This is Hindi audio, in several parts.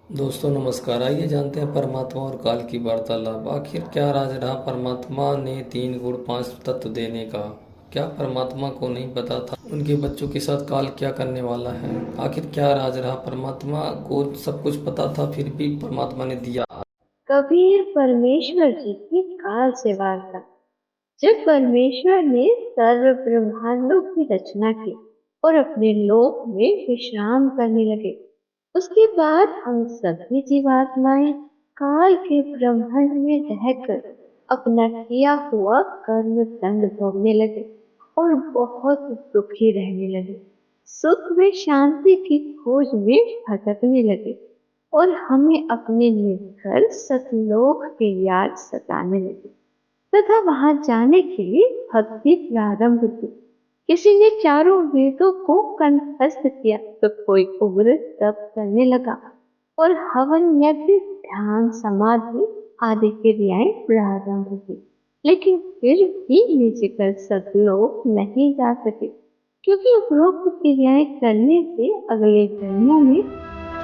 दोस्तों नमस्कार। आइए जानते हैं परमात्मा और काल की वार्तालाप। आखिर क्या राज रहा परमात्मा ने 3 गुण 5 तत्व देने का? क्या परमात्मा को नहीं पता था उनके बच्चों के साथ काल क्या करने वाला है? आखिर क्या राज रहा? परमात्मा को सब कुछ पता था, फिर भी परमात्मा ने दिया। कबीर परमेश्वर जी की काल से वार्ता। जब परमेश्वर ने सर्व ब्रह्मांडों की रचना की और अपने लोक में विश्राम करने लगे, उसके बाद हम सभी जीवात्माएं काल के ब्रह्मांड में रहकर अपना किया हुआ कर्म दंड भोगने लगे और बहुत दुखी रहने लगे। सुख में शांति की खोज में भटकने लगे और हमें अपने निर्घर सतलोक की याद सताने लगी तथा वहां जाने के लिए भक्ति प्रारंभ की। किसी ने चारों वेदों को कंठस्थ किया तो कोई उग्र तप करने लगा और हवन यज्ञ ध्यान समाधि आदि क्रियाएं प्रारंभ की। लेकिन फिर भी निजकर सतलोक नहीं जा सके, क्योंकि उपरोक्त क्रियाएं करने से अगले जन्मों में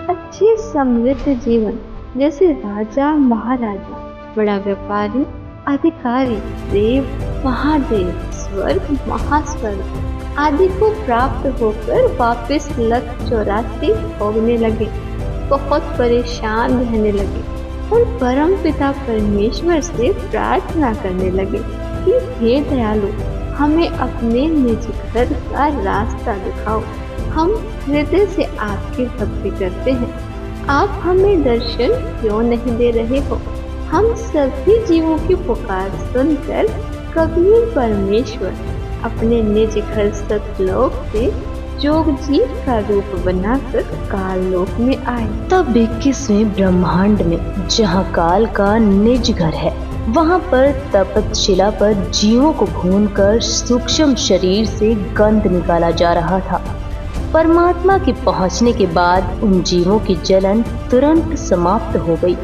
अच्छे समृद्ध जीवन जैसे राजा महाराजा, बड़ा व्यापारी, अधिकारी, देव महादेव, स्वर्ग महास्वर्ग आदि को प्राप्त होकर वापस लख 84 भोगने लगे। बहुत परेशान रहने लगे और परम पिता परमेश्वर से प्रार्थना करने लगे कि हे दयालु, हमें अपने निज घर का रास्ता दिखाओ। हम हृदय से आपकी भक्ति करते हैं, आप हमें दर्शन क्यों नहीं दे रहे हो? हम सभी जीवों की पुकार सुनकर कबीर परमेश्वर अपने निज घर सतलोक से जोग जीव का रूप बनाकर काल लोक में आए। तब 21वें ब्रह्मांड में जहाँ काल का निज घर है, वहाँ पर तपतशिला पर जीवों को भूनकर सूक्ष्म शरीर से गंध निकाला जा रहा था। परमात्मा के पहुँचने के बाद उन जीवों की जलन तुरंत समाप्त हो गई।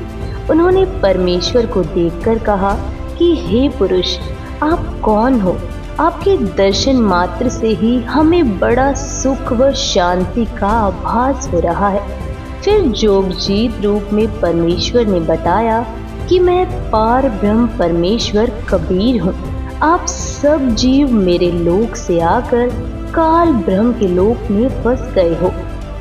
उन्होंने परमेश्वर को देखकर कहा कि हे पुरुष, आप कौन हो? आपके दर्शन मात्र से ही हमें बड़ा सुख व शांति का आभास हो रहा है। फिर जोगजीत रूप में परमेश्वर ने बताया कि मैं पार ब्रह्म परमेश्वर कबीर हूँ। आप सब जीव मेरे लोक से आकर काल ब्रह्म के लोक में बस गए हो।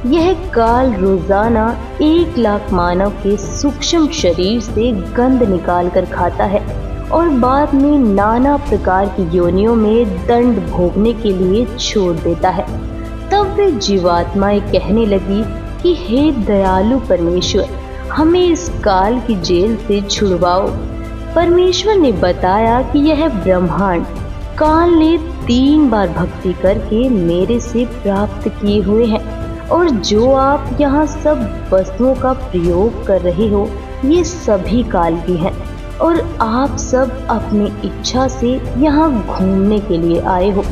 यह काल रोजाना 1 लाख मानव के सूक्ष्म शरीर से गंध निकाल कर खाता है और बाद में नाना प्रकार की योनियों में दंड भोगने के लिए छोड़ देता है। तब वे जीवात्माएं कहने लगी कि हे दयालु परमेश्वर, हमें इस काल की जेल से छुड़वाओ। परमेश्वर ने बताया कि यह ब्रह्मांड काल ने 3 बार भक्ति करके मेरे से प्राप्त किए हुए हैं, और जो आप यहाँ सब वस्तुओं का प्रयोग कर रहे हो, ये सभी काल की हैं, और आप सब अपनी इच्छा से यहाँ घूमने के लिए आए हो।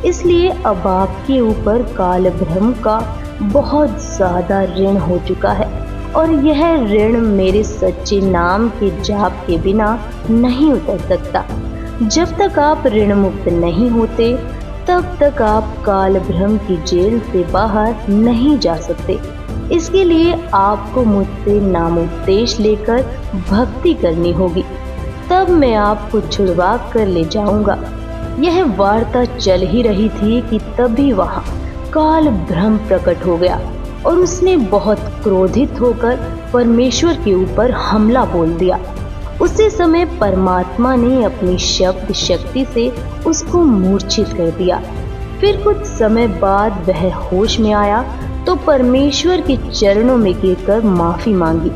इसलिए अब आपके ऊपर काल ब्रह्म का बहुत ज्यादा ऋण हो चुका है, और यह ऋण मेरे सच्चे नाम के जाप के बिना नहीं उतर सकता। जब तक आप ऋण मुक्त नहीं होते, तब तक आप काल ब्रह्म की जेल से बाहर नहीं जा सकते। इसके लिए आपको मुझसे नामोपदेश लेकर भक्ति करनी होगी, तब मैं आपको छुड़वा कर ले जाऊंगा। यह वार्ता चल ही रही थी कि तभी वहां काल ब्रह्म प्रकट हो गया, और उसने बहुत क्रोधित होकर परमेश्वर के ऊपर हमला बोल दिया। उसी समय परमात्मा ने अपनी शब्द शक्ति से उसको मूर्छित कर दिया। फिर कुछ समय बाद वह होश में आया तो परमेश्वर के चरणों में गिरकर माफी मांगी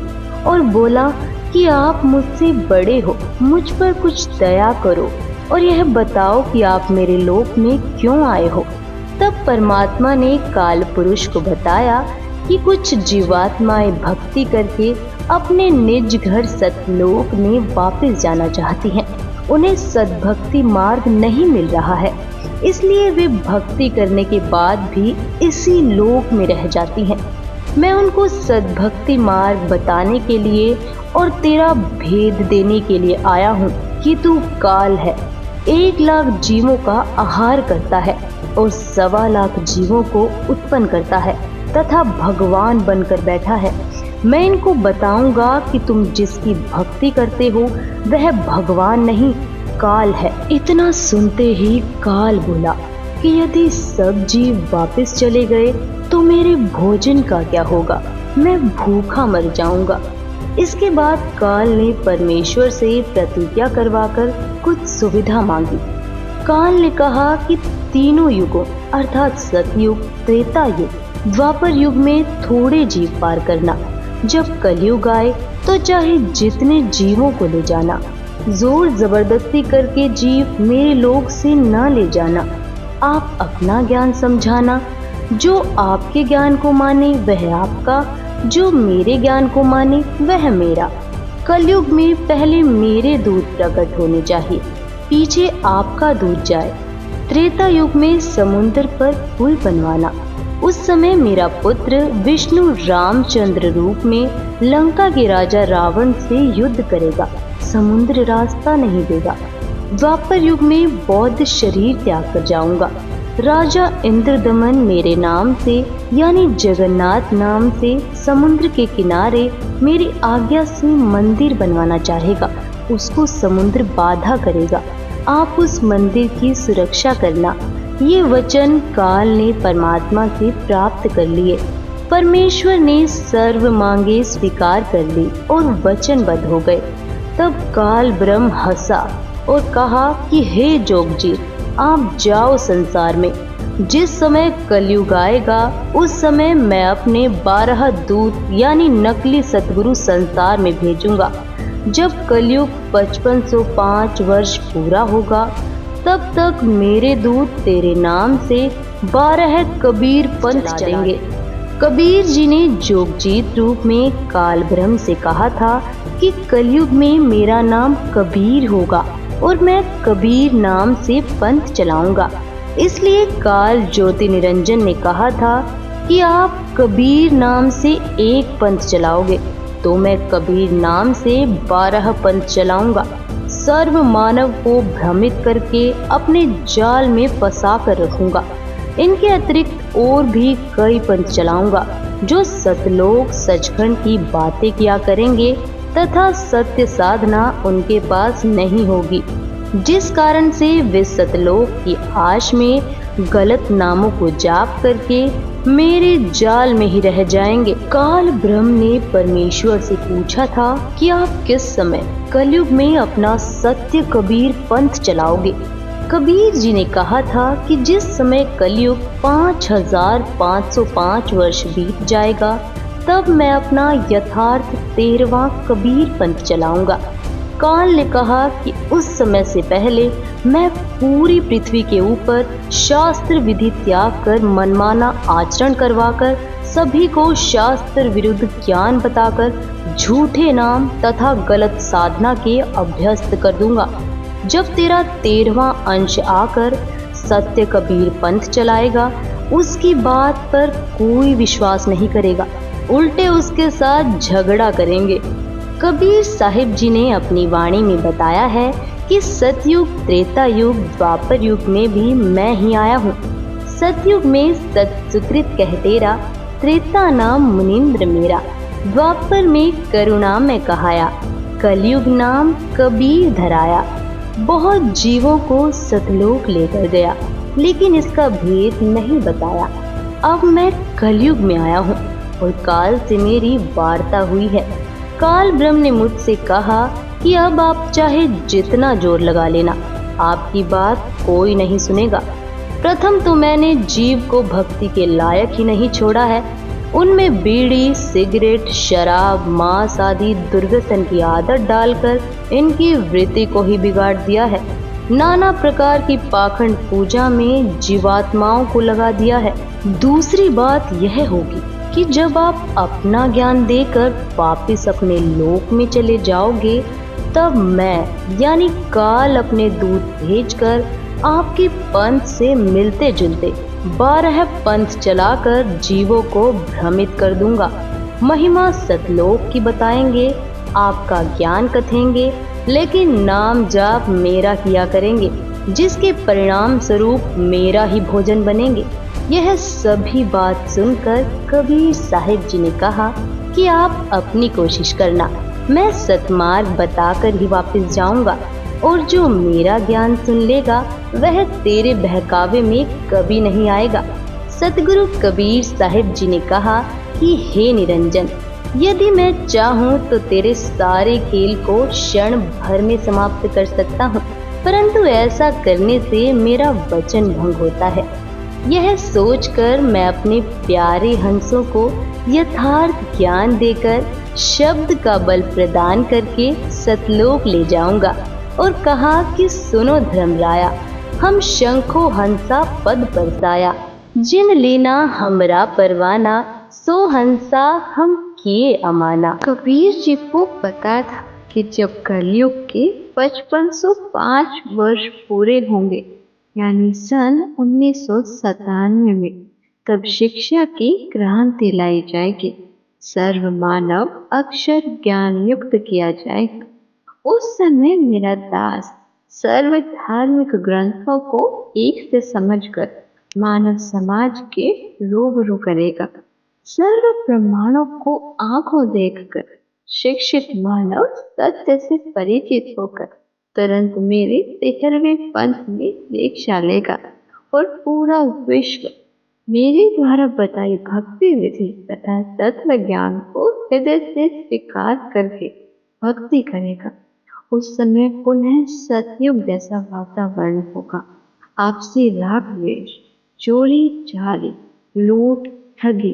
और बोला कि आप मुझसे बड़े हो, मुझ पर कुछ दया करो और यह बताओ कि आप मेरे लोक में क्यों आए हो। तब परमात्मा ने काल पुरुष को बताया कि कुछ जीवात्माएं भक्ति करके अपने निज घर सतलोक में वापस जाना चाहती हैं। उन्हें सद्भक्ति मार्ग नहीं मिल रहा है, इसलिए वे भक्ति करने के बाद भी इसी लोक में रह जाती हैं। मैं उनको सद्भक्ति मार्ग बताने के लिए और तेरा भेद देने के लिए आया हूँ कि तू काल है, 1 लाख जीवों का आहार करता है और 1.25 लाख जीवों को उत्पन्न करता है तथा भगवान बनकर बैठा है। मैं इनको बताऊंगा कि तुम जिसकी भक्ति करते हो वह भगवान नहीं काल है। इतना सुनते ही काल बोला कि यदि सब जीव वापस चले गए तो मेरे भोजन का क्या होगा, मैं भूखा मर जाऊंगा। इसके बाद काल ने परमेश्वर से प्रतिज्ञा करवाकर कुछ सुविधा मांगी। काल ने कहा कि तीनों युगों अर्थात सतयुग, त्रेता युग, द्वापर युग में थोड़े जीव पार करना। जब कलयुग आए तो चाहे जितने जीवों को ले जाना, जोर जबरदस्ती करके जीव मेरे लोक से न ले जाना। आप अपना ज्ञान समझाना, जो आपके ज्ञान को माने वह आपका, जो मेरे ज्ञान को माने वह मेरा। कलयुग में पहले मेरे दूत प्रकट होने चाहिए, पीछे आपका दूत जाए। त्रेता युग में समुद्र पर पुल बनवाना। उस समय मेरा पुत्र विष्णु रामचंद्र रूप में लंका के राजा रावण से युद्ध करेगा, समुद्र रास्ता नहीं देगा। द्वापर युग में बौद्ध शरीर त्याग कर जाऊंगा। राजा इंद्रदमन मेरे नाम से यानी जगन्नाथ नाम से समुद्र के किनारे मेरी आज्ञा से मंदिर बनवाना चाहेगा, उसको समुद्र बाधा करेगा। आप उस मंदिर की सुरक्षा करना। ये वचन काल ने परमात्मा से प्राप्त कर लिए। परमेश्वर ने सर्व मांगे स्वीकार कर ली और वचनबद्ध हो गए। तब काल ब्रह्म हंसा और कहा कि हे जोगजीत, आप जाओ संसार में। जिस समय कलयुग आएगा उस समय मैं अपने 12 दूत यानी नकली सतगुरु संसार में भेजूंगा। जब कलयुग 5505 वर्ष पूरा होगा तब तक मेरे दूत तेरे नाम से 12 कबीर पंथ चलेंगे। कबीर जी ने जोगजीत रूप में काल ब्रह्म से कहा था कि कलयुग में मेरा नाम कबीर होगा और मैं कबीर नाम से पंथ चलाऊंगा। इसलिए काल ज्योति निरंजन ने कहा था कि आप कबीर नाम से एक पंथ चलाओगे तो मैं कबीर नाम से 12 पंथ चलाऊंगा। सर्व मानव को भ्रमित करके अपने जाल में फंसा कर रखूंगा। इनके अतिरिक्त और भी कई पंथ चलाऊंगा जो सतलोक सचखंड की बातें किया करेंगे तथा सत्य साधना उनके पास नहीं होगी, जिस कारण से वे सतलोक की आश में गलत नामों को जाप करके मेरे जाल में ही रह जाएंगे। काल ब्रह्म ने परमेश्वर से पूछा था कि आप किस समय कलयुग में अपना सत्य कबीर पंथ चलाओगे। कबीर जी ने कहा था कि जिस समय कलयुग 5505 वर्ष बीत जाएगा तब मैं अपना यथार्थ 13वां कबीर पंथ चलाऊंगा। काल ने कहा कि उस समय से पहले मैं पूरी पृथ्वी के ऊपर शास्त्र विधि त्याग कर मनमाना आचरण करवाकर सभी को शास्त्र विरुद्ध ज्ञान बताकर झूठे नाम तथा गलत साधना के अभ्यस्त कर दूंगा। जब तेरा 13वां अंश आकर सत्य कबीर पंथ चलाएगा उसकी बात पर कोई विश्वास नहीं करेगा, उल्टे उसके साथ झगड़ा करेंगे। कबीर साहिब जी ने अपनी वाणी में बताया है कि सतयुग, त्रेता युग, द्वापर युग में भी मैं ही आया हूँ। सतयुग में सत्सुकृत कहतेरा, त्रेता नाम मुनिंद्र मेरा, द्वापर में करुणा में कहाया, कलयुग नाम कबीर धराया। बहुत जीवों को सतलोक लेकर गया लेकिन इसका भेद नहीं बताया। अब मैं कलयुग में आया हूँ और काल से मेरी वार्ता हुई है। काल ब्रह्म ने मुझसे कहा कि अब आप चाहे जितना जोर लगा लेना, आपकी बात कोई नहीं सुनेगा। प्रथम तो मैंने जीव को भक्ति के लायक ही नहीं छोड़ा है, उनमें बीड़ी, सिगरेट, शराब, मांस आदि दुर्व्यसन की आदत डालकर इनकी वृत्ति को ही बिगाड़ दिया है। नाना प्रकार की पाखंड पूजा में जीवात्माओं को लगा दिया है। दूसरी बात यह होगी कि जब आप अपना ज्ञान देकर वापिस अपने लोक में चले जाओगे तब मैं यानी काल अपने दूत भेजकर आपके पंथ से मिलते जुलते 12 पंथ चलाकर जीवों को भ्रमित कर दूंगा। महिमा सतलोक की बताएंगे, आपका ज्ञान कथेंगे, लेकिन नाम जाप मेरा किया करेंगे, जिसके परिणाम स्वरूप मेरा ही भोजन बनेंगे। यह सभी बात सुनकर कबीर साहिब जी ने कहा कि आप अपनी कोशिश करना, मैं सतमार्ग बताकर ही वापस जाऊंगा और जो मेरा ज्ञान सुन लेगा वह तेरे बहकावे में कभी नहीं आएगा। सतगुरु कबीर साहिब जी ने कहा कि हे निरंजन, यदि मैं चाहूँ तो तेरे सारे खेल को क्षण भर में समाप्त कर सकता हूँ, परंतु ऐसा करने से मेरा वचन भंग होता है। यह सोचकर मैं अपने प्यारे हंसों को यथार्थ ज्ञान देकर शब्द का बल प्रदान करके सतलोक ले जाऊंगा और कहा कि सुनो धर्मराया, हम शंखो हंसा पद परसाया, जिन लेना हमरा परवाना, सो हंसा हम किए अमाना। कबीर जी को पता था कि जब कलयुग के 5505 वर्ष पूरे होंगे, यानी सन 1997 में, तब शिक्षा की क्रांति लाई जाएगी, सर्व मानव अक्षर ज्ञान युक्त किया जाएगा। उस समय मेरा दास सर्व धार्मिक ग्रंथों को एक से समझकर मानव समाज के रूबरू करेगा। सर्व प्रमाणों को आंखों देखकर शिक्षित मानव सत्य से परिचित होकर तुरंत मेरे 13वें पंथ में दीक्षा लेगा और पूरा विश्व मेरे द्वारा बताई भक्ति विधि तथा तत्व ज्ञान को हृदय से स्वीकार करके भक्ति करेगा। उस समय पुनः सतयुग जैसा वातावरण होगा। आपसी राग द्वेष, चोरी चारी, लूट ठगी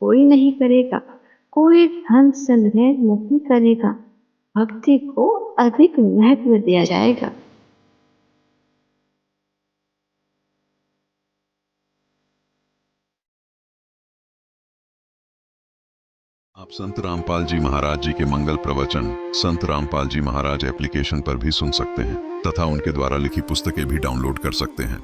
कोई नहीं करेगा, कोई धन संग्रह नहीं करेगा, भक्ति को अधिक महत्व दिया जाएगा। आप संत रामपाल जी महाराज जी के मंगल प्रवचन संत रामपाल जी महाराज एप्लीकेशन पर भी सुन सकते हैं तथा उनके द्वारा लिखी पुस्तकें भी डाउनलोड कर सकते हैं।